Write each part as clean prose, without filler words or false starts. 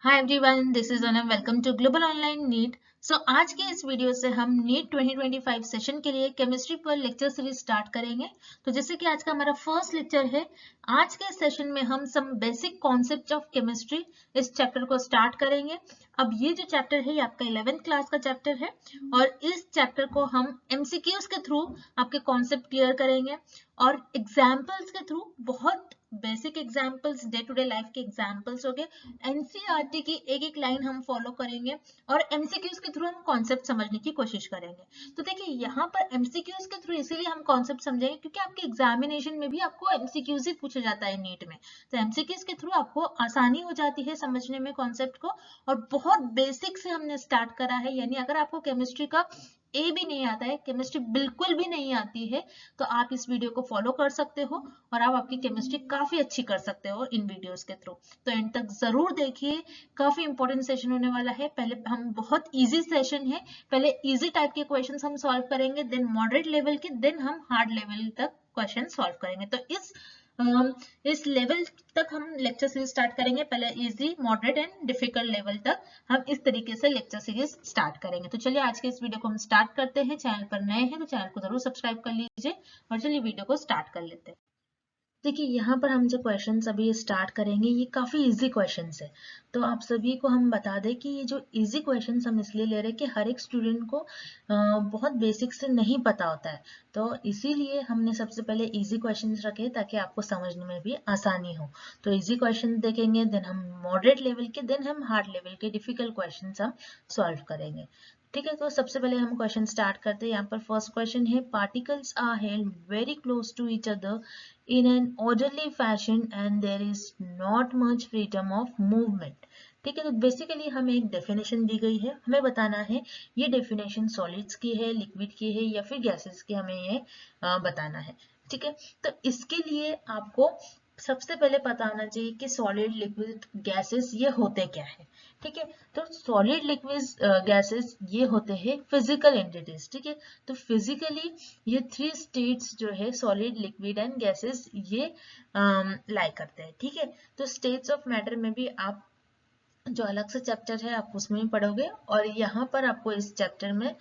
Hi everyone, this is Anam. Welcome to global online NEET. आज के इस वीडियो से हम नीट 2025 सेशन के लिए केमिस्ट्री पर लेक्चर सीरीज स्टार्ट करेंगे। तो जैसे कि आज का हमारा फर्स्ट लेक्चर है, आज के सेशन में हम some basic concept of chemistry इस चैप्टर को स्टार्ट करेंगे। अब ये जो चैप्टर है ये आपका 11th क्लास का चैप्टर है और इस चैप्टर को हम एमसीक्यूज के थ्रू आपके कॉन्सेप्ट क्लियर करेंगे और एग्जाम्पल्स के थ्रू, बहुत basic examples, day to day life के एग्जाम्पल्स हो गए, एनसीईआरटी की एक एक लाइन हम फॉलो करेंगे और एमसीक्यूज के थ्रू हम कॉन्सेप्ट समझने की कोशिश करेंगे। तो देखिए यहाँ पर एमसीक्यूज के थ्रू इसीलिए हम कॉन्सेप्ट समझेंगे क्योंकि आपके एग्जामिनेशन में भी आपको एमसीक्यूज ही पूछा जाता है नीट में। तो एमसीक्यूज के थ्रू आपको आसानी हो जाती है समझने में कॉन्सेप्ट को। और बहुत बेसिक से हमने स्टार्ट करा है, यानी अगर आपको केमिस्ट्री का ए भी नहीं आता है, केमिस्ट्री बिल्कुल भी नहीं आती है, तो आप इस वीडियो को फॉलो कर सकते हो और आप आपकी केमिस्ट्री काफी अच्छी कर सकते हो इन वीडियोस के थ्रू। तो एंड तक जरूर देखिए, काफी इंपॉर्टेंट सेशन होने वाला है। पहले हम बहुत इजी सेशन है, पहले इजी टाइप के क्वेश्चंस हम सॉल्व करेंगे, देन मॉडरेट लेवल के, देन हम हार्ड लेवल तक क्वेश्चन सॉल्व करेंगे। तो इस लेवल तक हम लेक्चर सीरीज स्टार्ट करेंगे, पहले easy, moderate and difficult level तक हम इस तरीके से लेक्चर सीरीज स्टार्ट करेंगे। तो चलिए आज के इस वीडियो को हम स्टार्ट करते हैं। चैनल पर नए हैं तो चैनल को जरूर सब्सक्राइब कर लीजिए और चलिए वीडियो को स्टार्ट कर लेते हैं। देखिए यहाँ पर हम जो क्वेश्चंस अभी स्टार्ट करेंगे ये काफ़ी इजी क्वेश्चंस है। तो आप सभी को हम बता दें कि ये जो इजी क्वेश्चंस हम इसलिए ले रहे हैं कि हर एक स्टूडेंट को बहुत बेसिक से नहीं पता होता है, तो इसीलिए हमने सबसे पहले इजी क्वेश्चंस रखे ताकि आपको समझने में भी आसानी हो। तो इजी क्वेश्चन देखेंगे, देन हम मॉडरेट लेवल के, देन हम हार्ड लेवल के डिफिकल्ट क्वेश्चन हम सॉल्व करेंगे। ठीक है, तो सबसे पहले हम क्वेश्चन स्टार्ट करते हैं। यहाँ पर फर्स्ट क्वेश्चन है, particles are held very close to each other in an orderly fashion and there is not much freedom of movement। ठीक है, तो बेसिकली हमें एक डेफिनेशन दी गई है, हमें बताना है ये डेफिनेशन सॉलिड्स की है, लिक्विड की है या फिर गैसेस की, हमें ये बताना है। ठीक है, तो इसके लिए आपको सबसे पहले पता होना चाहिए कि सॉलिड, लिक्विड, गैसेस ये होते क्या है। ठीक है, तो सॉलिड, लिक्विड, गैसेस ये होते हैं फिजिकल एंटिटीज। ठीक है, तो फिजिकली ये थ्री स्टेट्स जो है, सॉलिड, लिक्विड एंड गैसेस, ये लाई करते हैं। ठीक है, तो स्टेट्स ऑफ मैटर में भी आप जो अलग से चैप्टर है आप उसमें भी पढ़ोगे और यहाँ पर आपको इस चैप्टर में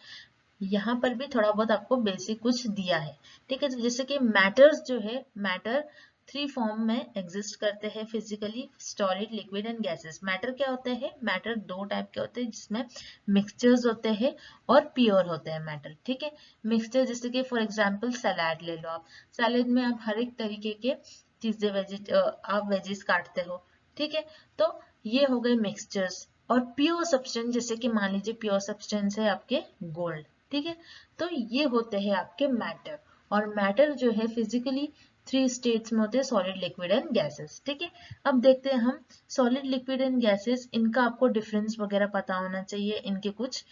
यहाँ पर भी थोड़ा बहुत आपको बेसिक कुछ दिया है। ठीक है, तो जैसे कि मैटर्स जो है, मैटर थ्री फॉर्म में एग्जिस्ट करते हैं physically, solid, liquid and gases. Matter क्या होते हैं? मैटर दो टाइप के होते हैं जिसमें मिक्सचर्स होते हैं और प्योर होते हैं मैटर। ठीक है, मिक्सचर जैसे कि फॉर एग्जांपल सलाद ले लो आप, सलाद में आप हर एक तरीके के चीजें आप वेजिस काटते हो। ठीक है, तो ये हो गए मिक्सचर्स। और प्योर सब्सटेंस जैसे कि मान लीजिए प्योर सब्सटेंस है आपके गोल्ड। ठीक है, तो ये होते हैं आपके मैटर। और मैटर जो है फिजिकली थ्री स्टेट्स में होते हैं, सॉलिड, लिक्विड एंड गैसेस। ठीक है, अब देखते हैं हम सॉलिड, लिक्विड एंड गैसेस, इनका आपको डिफरेंस वगैरह पता होना चाहिए, इनके कुछ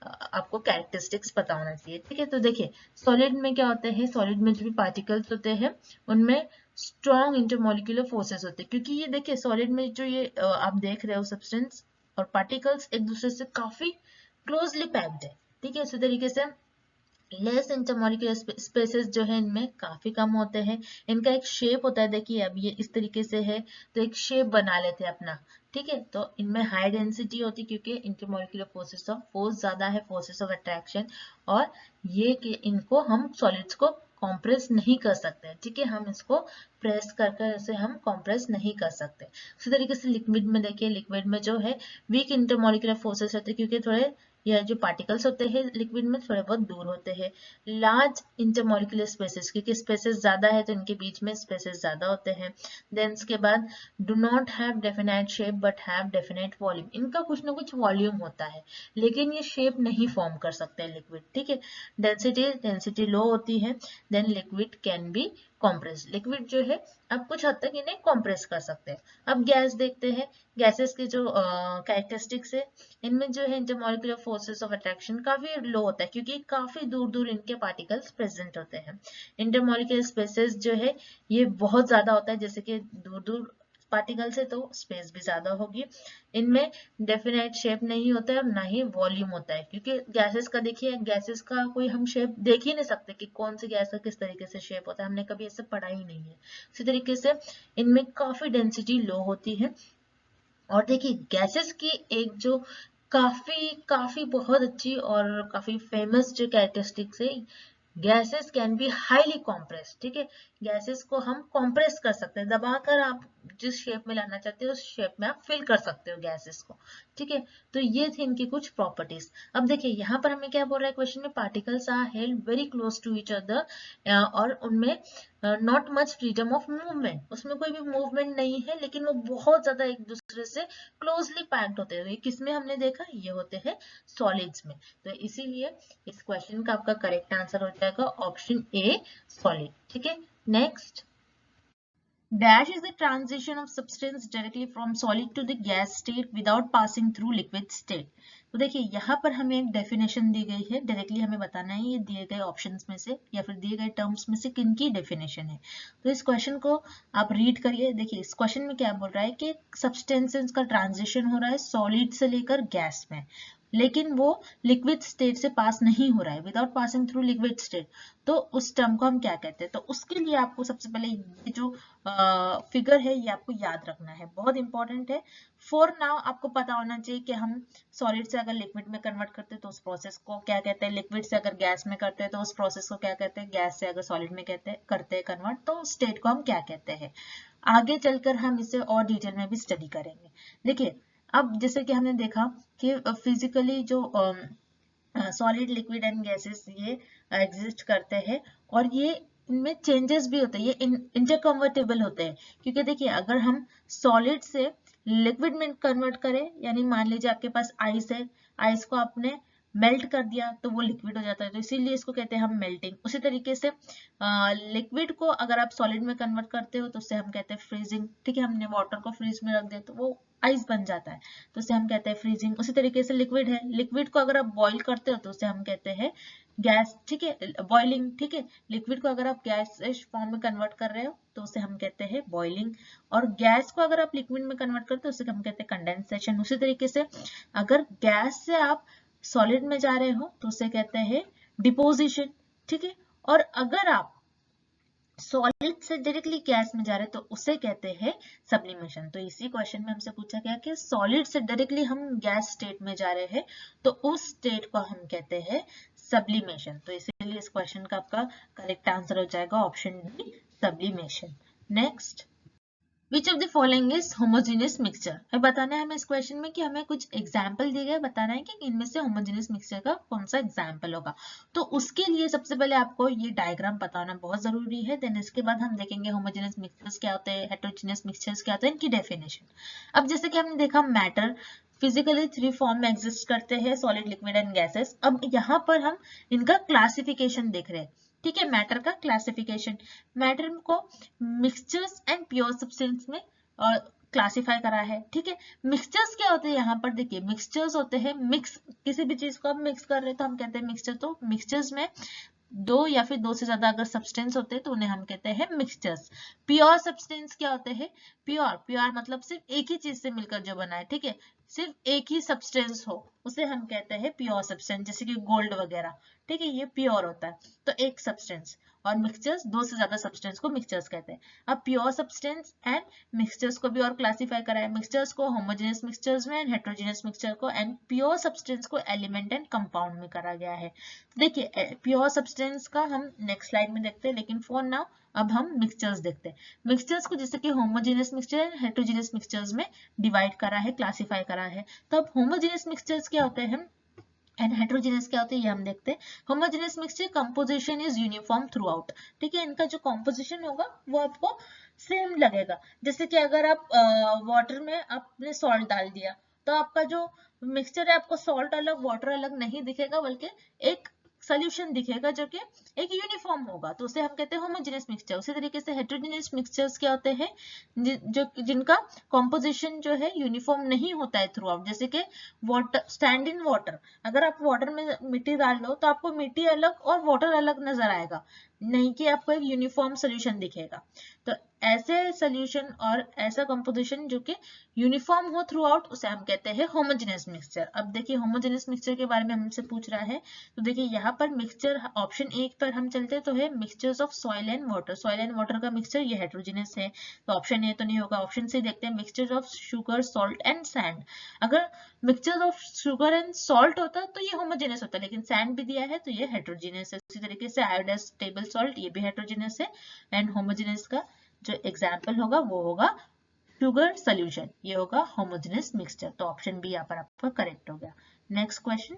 आपको कैरेक्टरिस्टिक्स पता होना चाहिए। ठीक है, तो देखिए सॉलिड में क्या होते हैं, सॉलिड में जो भी पार्टिकल्स होते हैं उनमें स्ट्रॉन्ग इंटरमोलिकुलर फोर्सेस होते हैं, क्योंकि ये देखिए सॉलिड में जो ये आप देख रहे हो सब्सटेंस और पार्टिकल्स एक दूसरे से काफी क्लोजली पैक्ड है। ठीक है, इसी तरीके से लेस इंटरमोलिकुलर स्पेसेस जो है इनमें काफी कम होते हैं। इनका एक शेप होता है, देखिए अब ये इस तरीके से है तो एक शेप बना लेते हैं अपना। ठीक है, तो इनमें हाई डेंसिटी होती है क्योंकि इंटरमोलिकुलर फोर्सेस ऑफ फोर्स ज्यादा है, फोर्सेस ऑफ अट्रैक्शन, और ये कि इनको हम सॉलिड्स को कॉम्प्रेस नहीं कर सकते। ठीक है, हम इसको प्रेस कर इसे हम कॉम्प्रेस नहीं कर सकते। उसी तरीके से लिक्विड में देखिए, लिक्विड में जो है वीक इंटरमोलिकुलर फोर्सेस होते हैं क्योंकि थोड़े या जो पार्टिकल्स होते हैं लिक्विड में थोड़े बहुत दूर होते हैं। लार्ज इंटरमोलिकुलर स्पेसेस, क्योंकि स्पेसेस ज्यादा है तो इनके बीच में स्पेसेस ज्यादा होते हैं। देन इसके बाद do not have definite shape but have definite volume, इनका कुछ ना कुछ वॉल्यूम होता है लेकिन ये शेप नहीं फॉर्म कर सकते लिक्विड। ठीक है, डेंसिटी लो होती है। Then liquid can be compress, liquid जो है आप कुछ हद तक इन्हें कॉम्प्रेस कर सकते हैं। अब गैस देखते हैं, गैसेस के जो कैरेक्टरिस्टिक्स है, इनमें जो है इंटरमोलिकुलर फोर्सेस ऑफ अट्रैक्शन काफी लो होता है क्योंकि काफी दूर दूर इनके पार्टिकल्स प्रेजेंट होते हैं। इंटरमोलिकुलर स्पेसेस जो है ये बहुत ज्यादा होता है, जैसे कि दूर दूर पार्टिकल्स है तो स्पेस भी ज्यादा होगी। इनमें डेफिनेट शेप नहीं होता है और ना ही वॉल्यूम होता है, क्योंकि गैसेस का देखिए, गैसेस का कोई हम शेप देख ही नहीं सकते कि कौन सी गैस का किस तरीके से शेप होता है, हमने कभी ऐसे पढ़ा ही नहीं है। इसी तरीके से इनमें काफी डेंसिटी लो होती है और देखिए गैसेस की एक जो काफी काफी बहुत अच्छी और काफी फेमस जो कैरेक्टरिस्टिक्स है, gases can be highly compress. ठीक है, गैसेस को हम कॉम्प्रेस कर सकते हैं, दबाकर आप जिस शेप में लाना चाहते हो उस शेप में आप फिल कर सकते हो गैसेस को। ठीक है, तो ये थी इनकी कुछ प्रॉपर्टीज। अब देखिए यहाँ पर हमें क्या बोल रहा है क्वेश्चन में, particles are held very close to each other और उनमें not much freedom of movement, उसमें कोई भी मूवमेंट नहीं है, लेकिन वो बहुत ज्यादा एक दूसरे से क्लोजली पैक्ड होते हैं। किसमें हमने देखा, ये होते हैं सॉलिड्स में। तो इसीलिए इस क्वेश्चन का आपका करेक्ट आंसर हो जाएगा ऑप्शन ए, सॉलिड। ठीक है, next, dash is the transition of substance directly from solid to the gas state without passing through liquid state। तो देखिए यहाँ पर हमें एक डेफिनेशन दी गई है, डायरेक्टली हमें बताना है ये दिए गए ऑप्शंस में से या फिर दिए गए टर्म्स में से किनकी डेफिनेशन है। तो इस क्वेश्चन को आप रीड करिए। देखिए इस क्वेश्चन में क्या बोल रहा है कि सब्सटेंसेस का ट्रांजिशन हो रहा है सॉलिड से लेकर गैस में, लेकिन वो लिक्विड स्टेट से पास नहीं हो रहा है, without passing through liquid state. तो उस टर्म को हम क्या कहते हैं, तो उसके लिए आपको सबसे पहले ये जो फिगर है ये आपको याद रखना है, बहुत इंपॉर्टेंट है। फॉर नाउ आपको पता होना चाहिए कि हम सॉलिड से अगर लिक्विड में कन्वर्ट करते हैं तो उस प्रोसेस को क्या कहते हैं, लिक्विड से अगर गैस में करते हैं तो उस प्रोसेस को क्या कहते हैं, गैस से अगर सॉलिड में करते हैं कन्वर्ट तो स्टेट को हम क्या कहते हैं। आगे चलकर हम इसे और डिटेल में भी स्टडी करेंगे। देखिए अब जैसे कि हमने देखा कि फिजिकली जो सॉलिड लिक्विड एंड गैसेस ये एग्जिस्ट करते हैं और ये इनमें चेंजेस भी होते हैं, ये इंटरकन्वर्टेबल होते हैं। क्योंकि देखिए अगर हम सॉलिड से लिक्विड में कन्वर्ट करें, यानी मान लीजिए आपके पास आइस है, आइस को आपने मेल्ट कर दिया तो वो लिक्विड हो जाता है, तो इसीलिए इसको कहते हैं हम मेल्टिंग। उसी तरीके से लिक्विड को अगर आप सॉलिड में कन्वर्ट करते हो तो उससे हम कहते हैं फ्रीजिंग। ठीक है, हमने वाटर को फ्रीज में रख दिया तो वो आइस बन जाता है, तो उसे हम कहते हैं फ्रीजिंग। उसी तरीके से लिक्विड है, लिक्विड को अगर आप बॉईल करते हो तो उसे हम कहते हैं गैस। ठीक है, बॉइलिंग। ठीक है, लिक्विड को अगर आप गैस फॉर्म में कन्वर्ट कर रहे हो तो उसे हम कहते हैं बॉइलिंग, और गैस को अगर आप लिक्विड में कन्वर्ट करते हो उसे हम कहते हैं कंडेंसेशन। उसी तरीके से अगर गैस से आप सॉलिड में जा रहे हो तो उसे कहते हैं डिपोजिशन। ठीक है, और अगर आप सॉलिड से डायरेक्टली गैस में जा रहे हैं तो उसे कहते हैं सब्लिमेशन। तो इसी क्वेश्चन में हमसे पूछा गया कि सॉलिड से डायरेक्टली हम गैस स्टेट में जा रहे हैं तो उस स्टेट को हम कहते हैं सब्लिमेशन। तो इसीलिए इस क्वेश्चन का आपका करेक्ट आंसर हो जाएगा option D, sublimation. Next, Which of the following is homogeneous mixture? अब बताना है हमें इस क्वेश्चन में कि हमें कुछ एग्जाम्पल दिए गए, बताना है कि इनमें से होमोजेनियस मिक्सचर का कौन सा एग्जाम्पल होगा। तो उसके लिए सबसे पहले आपको ये डायग्राम पता होना बहुत जरूरी है। देन इसके बाद हम देखेंगे होमोजेनियस मिक्सचर्स क्या होते हैं, हेटेरोजेनियस मिक्सचर्स क्या होते हैं, इनकी डेफिनेशन। अब जैसे कि हमने देखा मैटर फिजिकली 3 फॉर्म में एग्जिस्ट करते हैं, सॉलिड, लिक्विड एंड गैसेस। अब यहाँ पर हम इनका क्लासिफिकेशन देख रहे हैं। ठीक है, मैटर का क्लासिफिकेशन, मैटर को मिक्सचर्स एंड प्योर सब्सटेंस में क्लासिफाई करा है। ठीक है, मिक्सचर्स क्या होते हैं, यहाँ पर देखिए मिक्सचर्स होते हैं मिक्स, किसी भी चीज को हम मिक्स कर रहे हैं तो हम कहते हैं मिक्सचर। तो मिक्सचर्स में 2 या फिर 2 से ज्यादा अगर सब्सटेंस होते हैं तो उन्हें हम कहते हैं मिक्सचर्स। प्योर सब्सटेंस क्या होते हैं, प्योर मतलब सिर्फ एक ही चीज से मिलकर जो बना है। ठीक है, सिर्फ एक ही सब्सटेंस हो उसे हम कहते हैं प्योर सब्सटेंस, जैसे कि गोल्ड वगैरह। ठीक है, ये प्योर होता है, तो एक सब्सटेंस। और मिक्सचर्स 2 से ज्यादा सब्सटेंस को मिक्सचर्स कहते हैं। अब प्योर सब्सटेंस एंड मिक्सचर्स को भी और क्लासिफाई करा है, मिक्सचर्स को होमोजेनियस मिक्सचर्स में एंड हेटेरोजेनियस मिक्सचर को, एंड प्योर सब्सटेंस को एलिमेंट एंड कंपाउंड में करा गया है। देखिए प्योर सब्सटेंस का हम नेक्स्ट स्लाइड में देखते हैं, लेकिन फॉर नाउ अब हम मिक्सचर्स देखते हैं। मिक्सचर्स को जैसे कि होमोजेनियस मिक्सचर, हेटेरोजेनियस मिक्सचर्स में डिवाइड करा है, क्लासिफाई करा है। तो अब होमोजेनियस मिक्सचर्स क्या होते हैं एंड हेटेरोजेनियस क्या होते हैं ये हम देखते हैं। Homogeneous mixture composition is uniform through out. ठीक है, इनका जो कंपोजिशन होगा वो आपको सेम लगेगा। जैसे कि अगर आप वाटर में आपने सॉल्ट डाल दिया तो आपका जो मिक्सचर है आपको सॉल्ट अलग वाटर अलग नहीं दिखेगा, बल्कि एक सोल्यूशन दिखेगा जो कि एक यूनिफॉर्म होगा, तो उसे हम कहते हैं होमोजेनियस मिक्सचर। उसी तरीके से हेटेरोजेनियस मिक्सचर्स क्या होते हैं, जो जिनका कॉम्पोजिशन जो है यूनिफॉर्म नहीं होता है थ्रू आउट। जैसे कि वाटर, स्टैंड इन वाटर, अगर आप वाटर में मिट्टी डाल लो तो आपको मिट्टी अलग और वाटर अलग नजर आएगा, नहीं कि आपको एक यूनिफॉर्म सोल्यूशन दिखेगा। तो ऐसे सोल्यूशन और ऐसा कंपोजिशन जो कि यूनिफॉर्म हो थ्रू आउट, उसे हम कहते हैं होमोजेनियस मिक्सचर। अब देखिए होमोजेनियस मिक्सचर के बारे में हमसे पूछ रहा है, तो देखिए यहाँ पर मिक्सचर ऑप्शन 1 पर हम चलते तो है mixtures of soil and water. Soil and water का मिक्सचर ये हेट्रोजेनियस है, तो ऑप्शन ए तो नहीं होगा। ऑप्शन सी देखते हैं mixture of sugar salt and sand. अगर mixture of sugar and salt होता तो ये होमोजेनियस होता, लेकिन सैंड भी दिया है तो ये हेट्रोजेनियस है। उसी तरीके से आयोडाइज्ड टेबल सॉल्ट, ये भी हेट्रोजेनियस है। एंड होमोजेनियस का जो एग्जाम्पल होगा वो होगा शुगर सोल्यूशन, ये होगा होमोजेनियस मिक्सचर। तो ऑप्शन बी यहाँ पर आपका करेक्ट हो गया। Next question,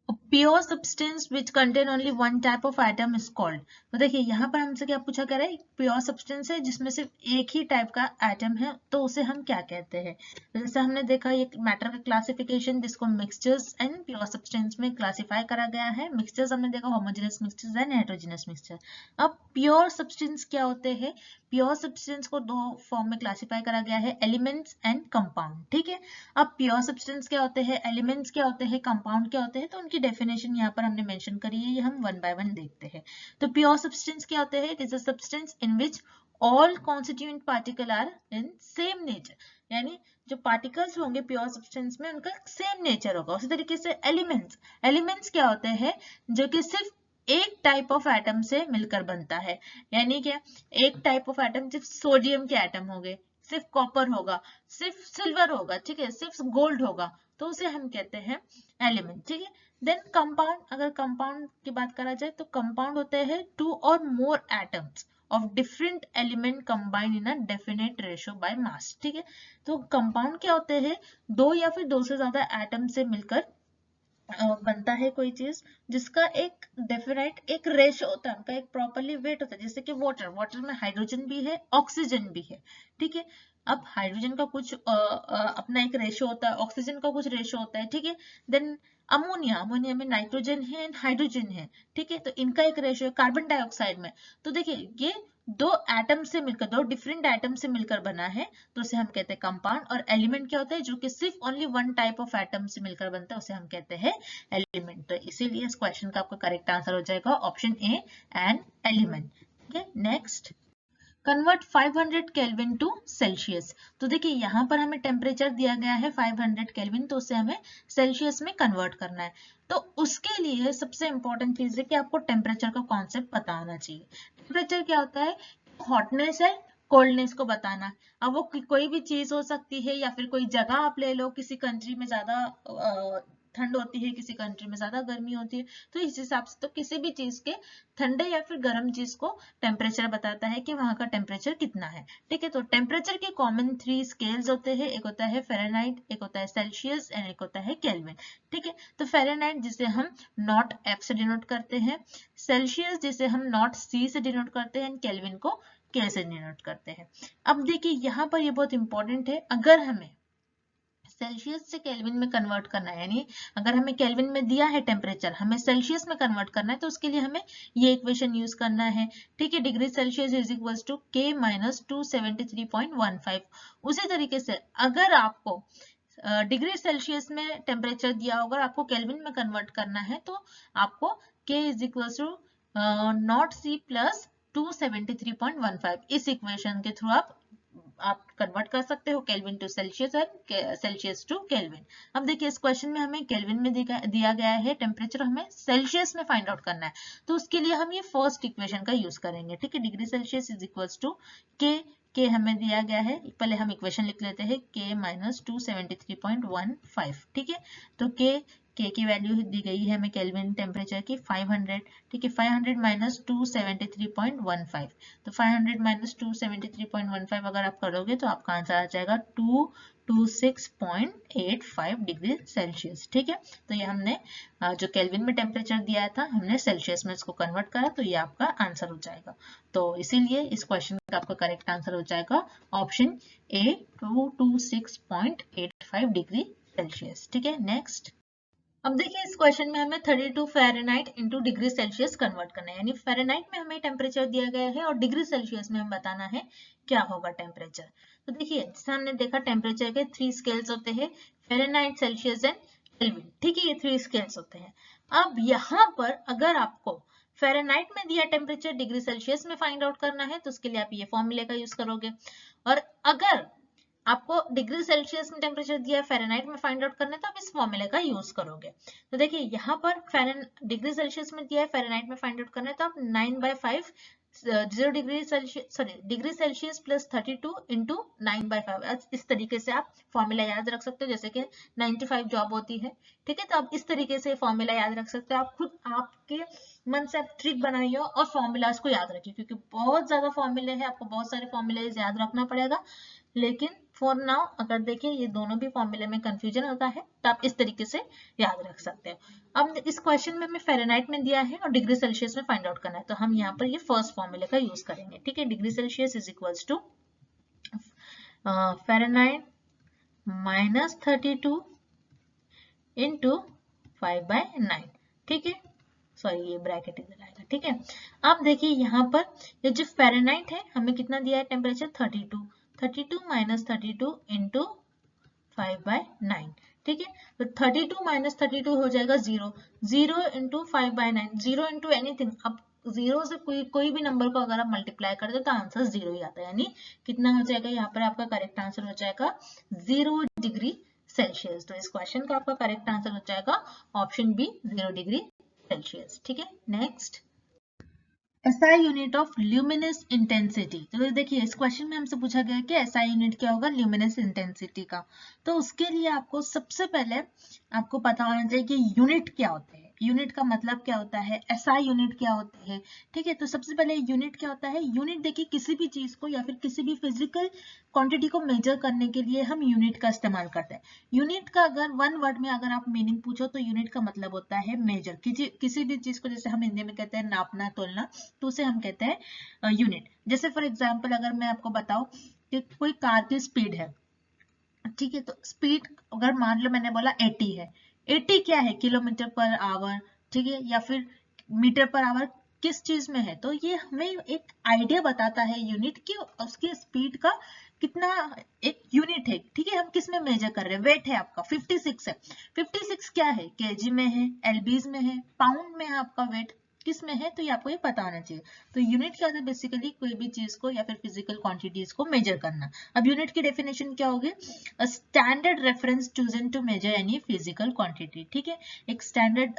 A pure substance which contain only one type of atom is called। तो देखिए यहाँ पर हमसे क्या पूछा जा रहा है, प्योर सब्सटेंस है जिसमें सिर्फ एक ही टाइप का एटम है, तो उसे हम क्या कहते हैं। तो जैसे हमने देखा ये मैटर का क्लासिफिकेशन जिसको मिक्सचर्स एंड प्योर सब्सटेंस में क्लासिफाई करा गया है। मिक्सचर्स हमने देखा homogeneous mixtures and heterogeneous mixture. अब प्योर सब्सटेंस क्या होते हैं, प्योर सब्सटेंस को दो फॉर्म में क्लासिफाई करा गया है, एलिमेंट्स एंड कंपाउंड। ठीक है, अब प्योर सब्सटेंस क्या होते हैं, एलिमेंट्स क्या होते हैं, कंपाउंड क्या होते हैं, तो उनकी डेफिनेशन यहाँ पर हमने मेंशन करी है, ये हम वन बाय वन देखते हैं। तो प्योर सब्सटेंस क्या होते हैं, it is a substance in which all constituent particle are in same nature, यानी जो पार्टिकल्स होंगे प्योर सब्सटेंस में उनका सेम नेचर होगा। उसी तरीके से एलिमेंट्स, एलिमेंट्स क्या होते हैं, जो कि सिर्फ एक टाइप ऑफ एटम से मिलकर बनता है, यानी क्या एक टाइप ऑफ एटम, सिर्फ सोडियम के एटम हो गए, सिर्फ कॉपर होगा, सिर्फ सिल्वर होगा, ठीक है, सिर्फ गोल्ड होगा, तो उसे हम कहते हैं एलिमेंट। ठीक है, देन कंपाउंड, अगर कंपाउंड की बात करा जाए तो कंपाउंड होते हैं टू और मोर atoms of different element combined in a definite ratio by mass. ठीक है, तो कंपाउंड क्या होते हैं, दो या फिर दो से ज्यादा एटम से मिलकर बनता है कोई चीज जिसका एक डेफिनेट एक रेशियो होता है, उनका एक प्रॉपरली वेट होता है। जैसे कि वाटर, वाटर में हाइड्रोजन भी है, ऑक्सीजन भी है। ठीक है, अब हाइड्रोजन का कुछ अपना एक रेशियो होता है, ऑक्सीजन का कुछ रेशियो होता है। ठीक है, देन अमोनिया, अमोनिया में नाइट्रोजन है एंड हाइड्रोजन है। ठीक है, तो इनका एक रेशियो है। कार्बन डाइऑक्साइड में, तो देखिए ये दो एटम से मिलकर, दो डिफरेंट एटम से मिलकर बना है, तो उसे हम कहते हैं कंपाउंड। और एलिमेंट क्या होता है, जो कि सिर्फ only one type of atom से मिलकर बनता है, उसे हम कहते हैं एलिमेंट। तो इसीलिए इस क्वेश्चन का आपका करेक्ट आंसर हो जाएगा ऑप्शन ए एंड एलिमेंट। ठीक है, next, convert 500 kelvin to Celsius. तो देखिए यहाँ पर हमें टेम्परेचर दिया गया है 500 केल्विन, तो उसे हमें सेल्सियस में कन्वर्ट करना है। तो उसके लिए सबसे इंपॉर्टेंट चीज है कि आपको टेम्परेचर का कॉन्सेप्ट पता होना चाहिए। टेम्परेचर क्या होता है, हॉटनेस है, कोल्डनेस को बताना। अब वो कोई भी चीज हो सकती है, या फिर कोई जगह आप ले लो, किसी कंट्री में ज्यादा ठंड होती है, किसी कंट्री में ज्यादा गर्मी होती है, तो इस हिसाब से तो किसी भी चीज के ठंडे या फिर गर्म चीज को टेम्परेचर बताता है कि वहां का टेम्परेचर कितना है। ठीक है, तो टेम्परेचर के कॉमन 3 स्केल्स होते हैं, एक होता है फ़ारेनहाइट, एक होता है सेल्सियस एंड एक होता है केल्विन। ठीक है, तो फ़ारेनहाइट जिसे हम नॉट एफ से डिनोट करते हैं, सेल्सियस जिसे हम नॉट सी से डिनोट करते हैं, केल्विन को के से डिनोट करते हैं। अब देखिए यहाँ पर ये बहुत इंपॉर्टेंट है, अगर हमें सेल्सियस से केल्विन में कन्वर्ट करना है, यानी अगर हमें केल्विन में दिया है टेम्परेचर, हमें सेल्सियस में कन्वर्ट करना है, तो उसके लिए हमें ये इक्वेशन यूज करना है। ठीक है, degree Celsius is equals to K minus 273.15। उसी तरीके से अगर आपको डिग्री सेल्सियस में टेम्परेचर दिया होगा, आपको केल्विन में कन्वर्ट करना है, तो आपको K is equals to nought C plus 273.15, इस इक्वेशन के थ्रू आप कन्वर्ट कर सकते हो केल्विन टू सेल्सियस और सेल्सियस टू केल्विन। अब देखिए इस क्वेश्चन में हमें केल्विन में दिया गया है, टेम्परेचर हमें सेल्सियस में फाइंड आउट करना है, तो उसके लिए हम ये फर्स्ट इक्वेशन का यूज करेंगे। ठीक है, degree Celsius is equals to K हमें दिया गया है, पहले हम इक्वेशन लिख लेते हैं, के माइनस 273.15। ठीक है, तो के की वैल्यू दी गई है हमें केल्विन टेम्परेचर की 500। ठीक है, 500 माइनस 273.15, तो 500 माइनस 273.15 अगर आप करोगे तो आपका आंसर आ जाएगा 226.85 डिग्री सेल्सियस। ठीक है, तो ये हमने जो केल्विन में टेम्परेचर दिया था, हमने सेल्सियस में इसको कन्वर्ट करा, तो ये आपका आंसर हो जाएगा। तो इसीलिए इस क्वेश्चन का आपका करेक्ट आंसर हो जाएगा ऑप्शन ए 226.85 डिग्री सेल्सियस। ठीक है, नेक्स्ट, अब देखिए इस क्वेश्चन में हमें 32 Fahrenheit into degree Celsius convert करना है, यानी फ़ारेनहाइट में हमें टेम्परेचर दिया गया है और डिग्री सेल्सियस में हमें बताना है क्या होगा टेम्परेचर। तो देखिए जैसे हमने देखा टेम्परेचर के 3 स्केल्स होते हैं, फ़ारेनहाइट, सेल्सियस एंड केल्विन। ठीक है, ये 3 स्केल्स होते हैं। अब यहाँ पर अगर आपको फ़ारेनहाइट में दिया टेम्परेचर डिग्री सेल्सियस में फाइंड आउट करना है, तो उसके लिए आप ये फॉर्मूले का यूज करोगे। और अगर आपको डिग्री सेल्सियस में टेम्परेचर दिया है, फ़ारेनहाइट में फाइंड आउट करना है, तो आप इस फॉर्मूले का यूज करोगे। तो देखिए यहाँ पर डिग्री सेल्सियस में दिया है, फ़ारेनहाइट में फाइंड आउट करना है, तो आप 9/5 0 degree Celsius degree Celsius plus 32 into 9/5, इस तरीके से आप फॉर्मूला याद रख सकते हो, जैसे कि 95 जॉब होती है। ठीक है, तो आप इस तरीके से फॉर्मूला याद रख सकते हो। आप खुद आपके मन से आप ट्रिक बनाइए और फॉर्मूलाज को याद रखिए, क्योंकि बहुत ज्यादा फॉर्मूले हैं, आपको बहुत सारे फॉर्मूले याद रखना पड़ेगा। लेकिन फॉर नाउ अगर देखिए ये दोनों भी फॉर्मूले में कंफ्यूजन होता है, तो आप इस तरीके से याद रख सकते हैं। अब इस क्वेश्चन में हमें फ़ारेनहाइट में दिया है और डिग्री सेल्सियस में फाइंड आउट करना है, तो हम यहाँ पर ये फर्स्ट फॉर्मूले का यूज करेंगे। ठीक है, degree Celsius is equals to Fahrenheit -32 into 5/9। ठीक है, सॉरी ये ब्रैकेट इधर आएगा। ठीक है, अब देखिए यहाँ पर ये जो फ़ारेनहाइट है, हमें कितना दिया है टेम्परेचर 32 माइनस 32 इंटू 5/9। ठीक है, तो 32 माइनस 32 हो जाएगा 0, 0 इंटू 5/9, 0 इंटू एनीथिंग। अब 0 से कोई भी नंबर को अगर आप मल्टीप्लाई कर दो तो आंसर 0 ही आता है, यानी कितना हो जाएगा यहाँ पर आपका करेक्ट आंसर हो जाएगा 0 डिग्री सेल्सियस। तो इस क्वेश्चन का आपका करेक्ट आंसर हो जाएगा ऑप्शन बी 0 डिग्री सेल्सियस। ठीक है, next SI unit of luminous intensity. तो देखिए इस क्वेश्चन में हमसे पूछा गया है कि SI यूनिट क्या होगा ल्यूमिनस इंटेंसिटी का। तो उसके लिए आपको सबसे पहले आपको पता होना चाहिए कि यूनिट क्या होते हैं, यूनिट का मतलब क्या होता है, SI यूनिट क्या होते हैं। ठीक है, तो सबसे पहले यूनिट क्या होता है। यूनिट देखिए किसी भी चीज को या फिर किसी भी फिजिकल क्वांटिटी को मेजर करने के लिए हम यूनिट का इस्तेमाल करते हैं। यूनिट का अगर वन वर्ड में अगर आप मीनिंग पूछो तो यूनिट का मतलब होता है मेजर। किसी भी चीज को, जैसे हम हिंदी में कहते हैं नापना तोलना, तो उसे हम कहते हैं यूनिट। जैसे फॉर एग्जांपल अगर मैं आपको बताऊं कि कोई कार की स्पीड है, ठीक है, तो स्पीड अगर मान लो मैंने बोला 80 है, 80 क्या है किलोमीटर पर आवर। ठीक है, या फिर मीटर पर आवर किस चीज में है, तो ये हमें एक आइडिया बताता है यूनिट की उसकी स्पीड का कितना एक यूनिट है। ठीक है, हम किस में मेजर कर रहे हैं, वेट है आपका 56 है, 56 क्या है केजी में है, एलबीज में है, पाउंड में है आपका वेट, किस में है, तो ये आपको ये पता होना चाहिए। तो यूनिट क्या होता है, बेसिकली कोई भी चीज को या फिर फिजिकल क्वांटिटीज को मेजर करना। अब यूनिट की डेफिनेशन क्या होगी, a standard reference chosen to measure any physical quantity. ठीक है, एक स्टैंडर्ड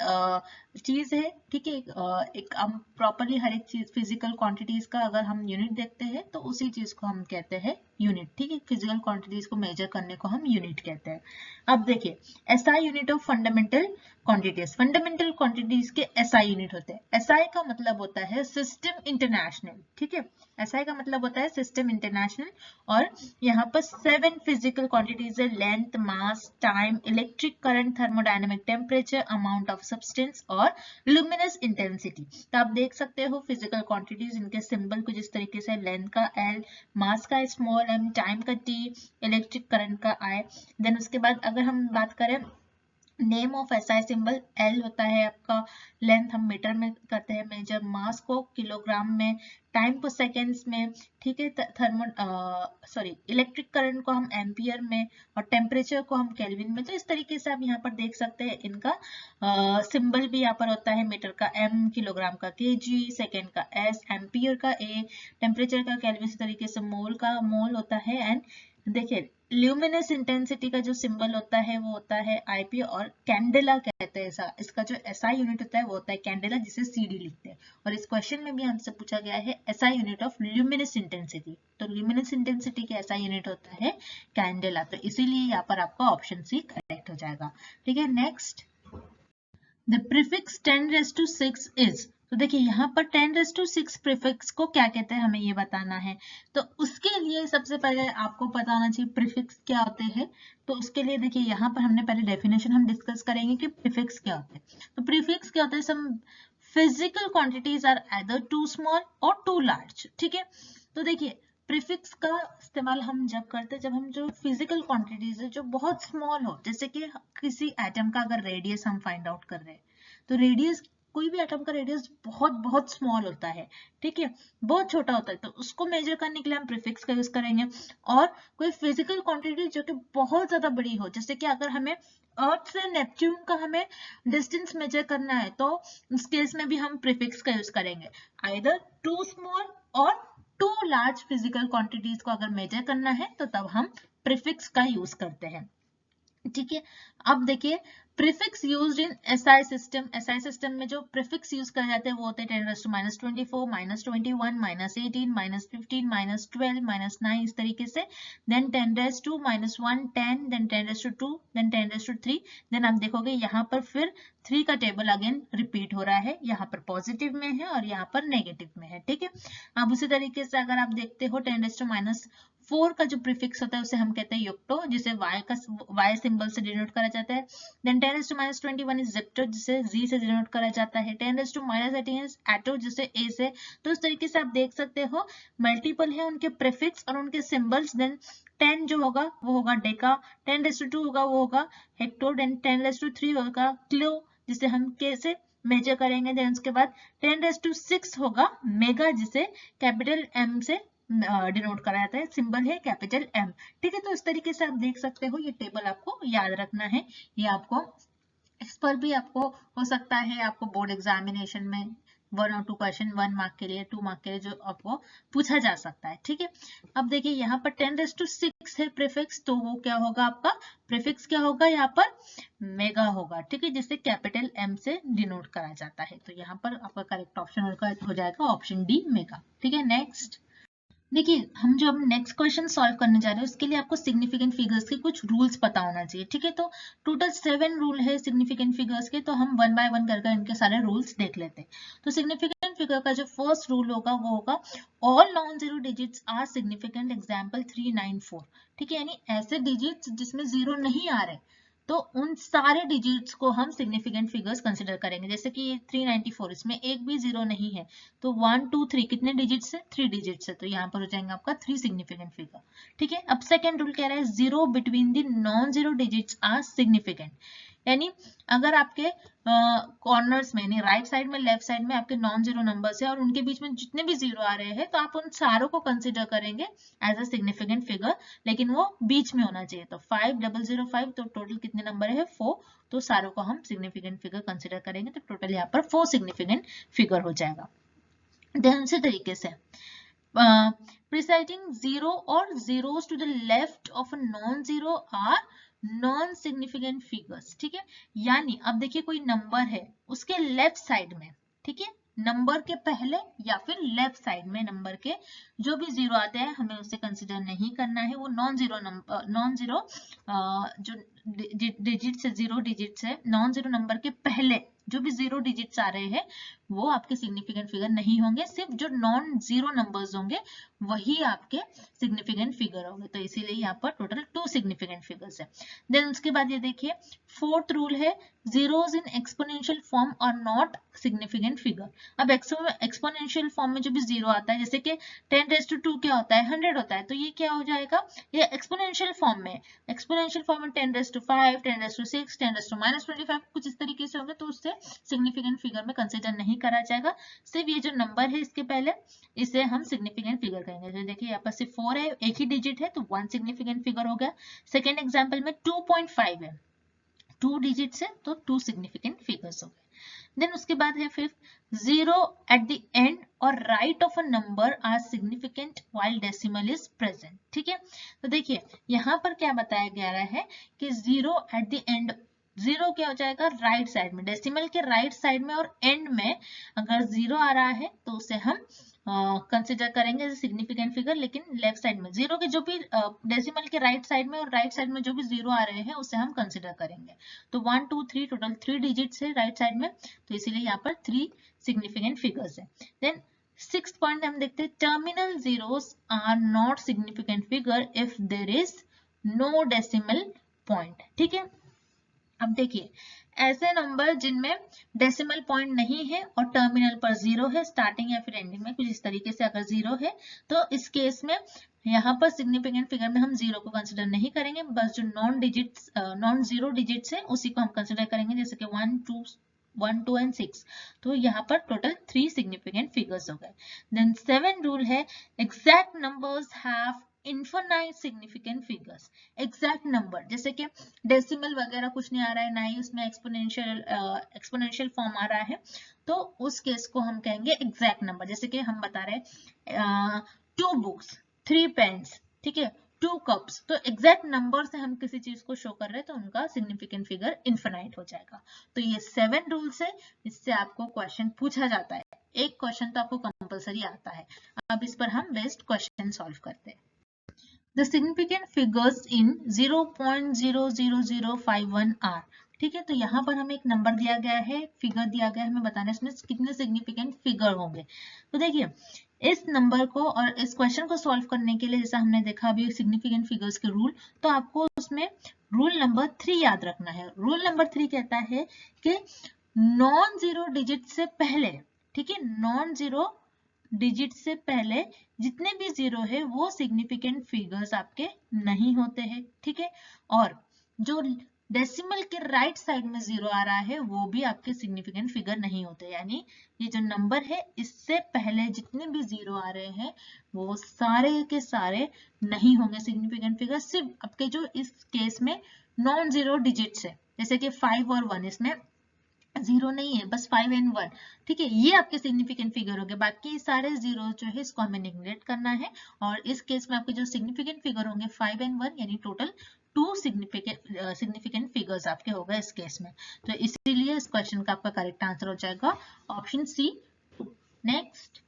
चीज है। ठीक है, एक हम प्रॉपरली हर एक चीज फिजिकल क्वांटिटीज का अगर हम यूनिट देखते हैं तो उसी चीज को हम कहते हैं यूनिट। ठीक है, फिजिकल क्वांटिटीज को मेजर करने को हम यूनिट कहते हैं। अब देखिए SI unit of fundamental quantities, fundamental quantities के एसआई यूनिट होते हैं। एसआई का मतलब होता है सिस्टम इंटरनेशनल। ठीक है, एसआई का मतलब होता है सिस्टम इंटरनेशनल, और यहाँ पर 7 फिजिकल क्वांटिटीज है, length, mass, time, electric current, thermodynamic temperature, amount of substance और लुमिनस इंटेंसिटी। तो आप देख सकते हो फिजिकल क्वांटिटीज, इनके सिंबल कुछ इस तरीके से, लेंथ का L, मास का स्मॉल m, टाइम का T, इलेक्ट्रिक करंट का I। देन उसके बाद अगर हम बात करें name of SI symbol, L होता है आपका, लेंथ हम मीटर में करते हैं मेजर, मास को किलोग्राम में, टाइम को सेकेंड्स में। ठीक है, इलेक्ट्रिक करंट को हम एम्पियर में, और टेम्परेचर को हम केल्विन में। तो इस तरीके से आप यहाँ पर देख सकते हैं इनका सिंबल भी यहाँ पर होता है, मीटर का M, किलोग्राम का kg, सेकेंड का S, एम्पियर का A, टेम्परेचर का केल्विन, इस तरीके से मोल का मोल होता है। एंड देखिए ल्यूमिनस इंटेंसिटी का जो सिंबल होता है वो होता है आईपी, और कैंडेला कहते हैं इसका जो एसआई यूनिट होता है वो होता है कैंडेला, जिसे सीडी लिखते हैं। और इस क्वेश्चन में भी हमसे पूछा गया है SI unit of luminous intensity, तो ल्यूमिनस इंटेंसिटी का एसआई यूनिट होता है कैंडेला, तो इसीलिए यहाँ पर आपका ऑप्शन सी करेक्ट हो जाएगा। ठीक है, नेक्स्ट द प्रीफिक्स 10⁻6 इज। तो देखिए यहाँ पर 10⁻6 प्रीफिक्स को क्या कहते हैं, हमें ये बताना है। तो उसके लिए सबसे पहले आपको पता होना चाहिए प्रीफिक्स क्या होते हैं। तो उसके लिए देखिए यहाँ पर हमने पहले डेफिनेशन हम डिस्कस करेंगे कि प्रीफिक्स क्या होते हैं। तो प्रीफिक्स क्या होता है, some physical quantities are either too small और टू लार्ज। ठीक है, तो देखिए प्रीफिक्स का इस्तेमाल हम जब करते हैं जब हम जो फिजिकल क्वांटिटीज है जो बहुत स्मॉल हो, जैसे कि किसी एटम का अगर रेडियस हम फाइंड आउट कर रहे हैं, तो रेडियस कोई भी एटम का रेडियस बहुत बहुत स्मॉल होता है, ठीक है, बहुत छोटा होता है, तो उसको मेजर करने के लिए हम प्रीफिक्स का यूज करेंगे। और कोई फिजिकल क्वांटिटी जो कि बहुत ज्यादा बड़ी हो, जैसे कि अगर हमें अर्थ से नेपच्यून का हमें डिस्टेंस मेजर करना है, तो उस केस में भी हम प्रीफिक्स का यूज करेंगे। आइदर टू स्मॉल और टू लार्ज फिजिकल क्वांटिटीज को अगर मेजर करना है तो तब हम प्रीफिक्स का यूज करते हैं, ठीक है। अब देखिए prefix used in SI system, SI system में जो प्रीफिक्स यूज करे जाते हैं वो होते हैं 10⁻24, -21, -18, -15, -12, -9, इस तरीके से। Then 10⁻1, 10, then 10⁻2, then 10⁻3। देन आप देखोगे यहाँ पर फिर 3 का टेबल अगेन रिपीट हो रहा है, यहाँ पर पॉजिटिव में है और यहाँ पर नेगेटिव में है, ठीक है। अब उसी तरीके से अगर आप देखते हो 10⁻4 का जो प्रीफिक्स होता है उसे हम कहते हैं युक्तो, जिसे y सिंबल से डिनोट करा जाता है। देन 10⁻21 इज जिप्टो, जिसे z से डिनोट करा जाता है। 10⁻18 इज एटो, जिसे a से। तो इस तरीके से आप देख सकते हो मल्टीपल है उनके प्रीफिक्स और उनके सिंबल्स। देन 10 जो होगा वो होगा डेका, 10⁻2 होगा वो होगा हेक्टो, देन 10⁻3 होगा किलो, जिसे हम k से मेजर करेंगे। देन उसके बाद 10⁻6 होगा मेगा, जिसे कैपिटल M से डिनोट करा जाता है, सिंबल है कैपिटल M, ठीक है। तो इस तरीके से आप देख सकते हो, ये टेबल आपको याद रखना है। ये आपको इस पर भी आपको हो सकता है आपको बोर्ड एग्जामिनेशन में 1 और 2 क्वेश्चन 1 मार्क के लिए 2 मार्क के लिए जो आपको पूछा जा सकता है, ठीक है। अब देखिए यहाँ पर 10⁻6 है प्रीफिक्स, तो वो क्या होगा आपका प्रीफिक्स क्या होगा यहाँ पर मेगा होगा, ठीक है, जिसे कैपिटल M से डिनोट करा जाता है। तो यहाँ पर आपका करेक्ट ऑप्शन हो जाएगा ऑप्शन डी मेगा, ठीक है। नेक्स्ट देखिए हम जो अब नेक्स्ट क्वेश्चन सॉल्व करने जा रहे हैं उसके लिए आपको सिग्निफिकेंट फिगर्स के कुछ रूल्स पता होना चाहिए, ठीक है। तो टोटल 7 रूल है सिग्निफिकेंट फिगर्स के, तो हम 1 बाय 1 करके इनके सारे रूल्स देख लेते हैं। तो सिग्निफिकेंट फिगर का जो फर्स्ट रूल होगा वो होगा all non zero digits are significant, example 394, ठीक है, यानी ऐसे डिजिट्स जिसमें जीरो नहीं आ रहे तो उन सारे डिजिट्स को हम सिग्निफिकेंट फिगर्स कंसिडर करेंगे। जैसे कि 394, इसमें एक भी जीरो नहीं है, तो 1 2 3 कितने डिजिट्स है 3 डिजिट्स है, तो यहाँ पर हो जाएंगे आपका 3 सिग्निफिकेंट फिगर, ठीक है। अब सेकेंड रूल कह रहा है zero between the non zero digits are significant, यानी अगर आपके कॉर्नर्स में यानी राइट साइड में लेफ्ट साइड में आपके नॉन जीरो नंबर्स है और उनके बीच में जितने भी जीरो आ रहे हैं तो आप उन सारों को कंसिडर करेंगे एज अ सिग्निफिकेंट फिगर, लेकिन वो बीच में होना चाहिए। तो 5005, तो टोटल कितने नंबर है 4, तो सारों को हम सिग्निफिकेंट फिगर कंसिडर करेंगे, तो टोटल यहाँ पर 4 सिग्निफिकेंट फिगर हो जाएगा। देन उसी तरीके से presiding zero or zeros to the left of a non-zero are non significant figures, ठीक है। यानी अब देखिए कोई नंबर है उसके लेफ्ट साइड में, ठीक है, नंबर के पहले या फिर लेफ्ट साइड में नंबर के जो भी जीरो आते हैं हमें उसे कंसिडर नहीं करना है, वो non zero number, non zero जो डिजिट्स है, जीरो डिजिट्स है, नॉन जीरो नंबर के पहले जो भी जीरो डिजिट्स आ रहे हैं वो आपके सिग्निफिकेंट फिगर नहीं होंगे, सिर्फ जो नॉन जीरो नंबर्स होंगे वही आपके सिग्निफिकेंट फिगर होंगे। तो इसीलिए यहाँ पर टोटल 2 सिग्निफिकेंट फिगर्स है। देन उसके बाद ये देखिए फोर्थ रूल है zeros in exponential form are not significant figure. अब एक्सपोनेंशियल फॉर्म में जो भी जीरो आता है, जैसे कि 10⁻2 क्या होता है 100 होता है, तो ये क्या हो जाएगा, ये एक्सपोनेंशियल फॉर्म में, एक्सपोनेंशियल फॉर्म में 10⁻5, 10⁻6, 10⁻25 कुछ इस तरीके से होंगे, तो उससे सिग्निफिकेंट फिगर में कंसिडर नहीं करा जाएगा। सिर्फ ये जो नंबर है इसके पहले इसे हम सिग्निफिकेंट फिगर कहेंगे। तो देखिए यहाँ पर सिर्फ 4 है, एक ही डिजिट है, तो 1 सिग्निफिकेंट फिगर हो गया। सेकेंड एग्जाम्पल में 2.5 है, 2 डिजिट्स है, तो 2 सिग्निफिकेंट फिगर्स हो गए। देन उसके बाद है fifth zero at the end और right of a number are significant while decimal is present, ठीक है। तो देखिए यहाँ पर क्या बताया गया है कि zero at the and, zero क्या हो जाएगा राइट साइड में, डेसिमल के राइट साइड में और एंड में अगर जीरो आ रहा है तो उसे हम कंसिडर करेंगे एज सिग्निफिकेंट फिगर, लेकिन लेफ्ट साइड में जीरो के जो भी डेसिमल के राइट साइड में और राइट साइड में जो भी जीरो आ रहे हैं उसे हम कंसिडर करेंगे। तो 1 2 3 टोटल 3 डिजिट्स है राइट साइड में, तो इसीलिए यहाँ पर 3 सिग्निफिकेंट फिगर्स है। देन 6th पॉइंट हम देखते हैं terminal zeros are not significant figure if there is no decimal point, ठीक है। अब देखिए ऐसे नंबर जिनमें डेसिमल पॉइंट नहीं है और टर्मिनल पर जीरो है, स्टार्टिंग या फिर एंडिंग में कुछ इस तरीके से अगर जीरो है तो इस केस में यहाँ पर सिग्निफिकेंट फिगर में हम जीरो को कंसिडर नहीं करेंगे, बस जो नॉन जीरो डिजिट्स है उसी को हम कंसिडर करेंगे, जैसे कि 1 2 1, 2 एंड 6। तो यहाँ पर टोटल 3 सिग्निफिकेंट फिगर्स हो गए। देन 7 रूल है exact numbers have infinite significant figures. Exact number जैसे कि डेसिमल वगैरह कुछ नहीं आ रहा है, ना ही उसमें एक्सपोनेंशियल फॉर्म आ रहा है, तो उस केस को हम कहेंगे एग्जैक्ट नंबर। जैसे कि हम बता रहे हैं 2 बुक्स, 3 पेन्स, ठीक है, 2 कप्स, तो एग्जैक्ट नंबर से हम किसी चीज को शो कर रहे हैं तो उनका सिग्निफिकेंट फिगर इनफिनाइट हो जाएगा। तो ये 7 रूल्स है, इससे आपको क्वेश्चन पूछा जाता है, एक क्वेश्चन तो आपको कंपलसरी आता है। अब इस पर हम बेस्ट क्वेश्चन सॉल्व करते हैं। The significant figures in 0.00051 are, ठीक है, तो यहाँ पर हमें एक नंबर दिया गया है, फिगर दिया गया है, हमें बताना है इसमें कितने सिग्निफिकेंट फिगर होंगे। तो देखिए इस नंबर को और इस क्वेश्चन को सॉल्व करने के लिए, जैसा हमने देखा अभी सिग्निफिकेंट फिगर्स के रूल, तो आपको उसमें रूल नंबर 3 याद रखना है। रूल नंबर 3 कहता है कि नॉन जीरो डिजिट से पहले, ठीक है, नॉन जीरो डिजिट से पहले जितने भी जीरो है वो सिग्निफिकेंट फिगर्स आपके नहीं होते हैं, ठीक है, और जो डेसिमल के राइट साइड में जीरो आ रहा है वो भी आपके सिग्निफिकेंट फिगर नहीं होते। यानी ये जो नंबर है इससे पहले जितने भी जीरो आ रहे हैं वो सारे के सारे नहीं होंगे सिग्निफिकेंट फिगर, सिर्फ आपके जो इस केस में नॉन जीरो डिजिट्स है, जैसे कि 5 और 1, इसमें जीरो नहीं है, बस 5 एंड 1, ठीक है, ये आपके सिग्निफिकेंट फिगर हो गए। बाकी सारे जीरो जो है इसको हमें निग्लेक्ट करना है, और इस केस में आपके जो सिग्निफिकेंट फिगर होंगे 5 एंड 1, यानी टोटल 2 सिग्निफिकेंट फिगर्स आपके हो गए इस केस में। तो इसीलिए इस क्वेश्चन का आपका करेक्ट आंसर हो जाएगा option C. Next,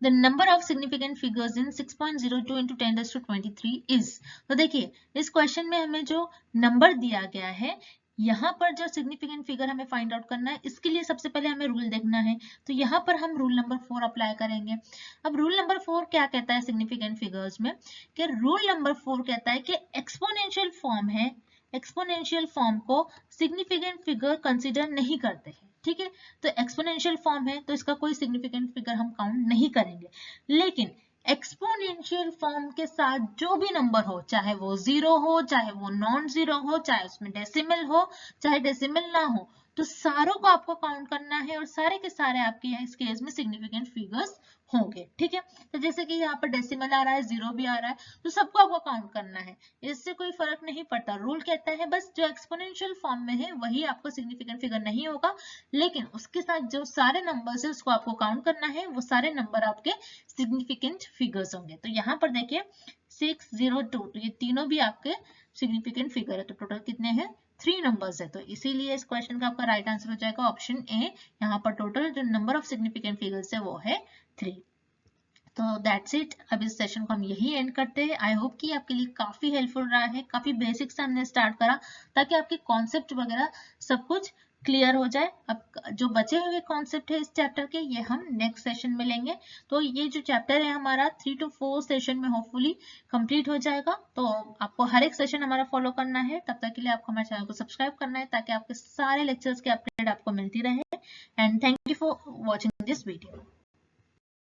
The number of significant figures in 6.02 into 10 raised to 23 is, तो देखिए इस क्वेश्चन में हमें जो नंबर दिया गया है, यहाँ पर जो सिग्निफिकेंट फिगर हमें फाइंड आउट करना है, इसके लिए सबसे पहले हमें रूल देखना है। तो यहाँ पर हम रूल नंबर 4 अप्लाई करेंगे। अब रूल नंबर 4 क्या कहता है सिग्निफिकेंट फिगर्स में, कि रूल नंबर 4 कहता है कि एक्सपोनेंशियल फॉर्म है, एक्सपोनेंशियल फॉर्म को सिग्निफिकेंट फिगर कंसिडर नहीं करते हैं, ठीक है, तो एक्सपोनेंशियल फॉर्म है तो इसका कोई सिग्निफिकेंट फिगर हम काउंट नहीं करेंगे। लेकिन एक्सपोनेंशियल फॉर्म के साथ जो भी नंबर हो, चाहे वो जीरो हो, चाहे वो नॉन जीरो हो, चाहे उसमें डेसिमल हो, चाहे डेसिमल ना हो, तो सारों को आपको काउंट करना है और सारे के सारे आपके यहाँ इस केस में सिग्निफिकेंट फिगर्स होंगे, ठीक है। तो जैसे कि यहाँ पर डेसिमल आ रहा है, जीरो भी आ रहा है, तो सबको आपको काउंट करना है, इससे कोई फर्क नहीं पड़ता। रूल कहता है बस जो एक्सपोनेंशियल फॉर्म में है वही आपको सिग्निफिकेंट फिगर नहीं होगा, लेकिन उसके साथ जो सारे नंबर्स है उसको आपको काउंट करना है, वो सारे नंबर आपके सिग्निफिकेंट फिगर्स होंगे। तो यहाँ पर देखिए 6, 0, 2, तो ये तीनों भी आपके सिग्निफिकेंट फिगर है, तो टोटल कितने हैं, 3 नंबर्स है। तो इसीलिए इस क्वेश्चन का आपका राइट आंसर हो जाएगा ऑप्शन ए। यहाँ पर टोटल जो नंबर ऑफ सिग्निफिकेंट फिगर्स है वो है 3। तो दैट्स इट, अब इस सेशन को हम यही एंड करते हैं। आई होप कि आपके लिए काफी हेल्पफुल रहा है, काफी बेसिक से हमने स्टार्ट करा ताकि आपके कॉन्सेप्ट वगैरह सब कुछ क्लियर हो जाए। अब जो बचे हुए कॉन्सेप्ट है इस चैप्टर के, ये हम नेक्स्ट सेशन में लेंगे। तो ये जो चैप्टर है हमारा 3 to 4 सेशन में होपफुली कंप्लीट हो जाएगा। तो आपको हर एक सेशन हमारा फॉलो करना है, तब तक के लिए आपको हमारे चैनल को सब्सक्राइब करना है ताकि आपके सारे लेक्चर्स के अपडेट आपको मिलती रहे। And thank you for watching this video.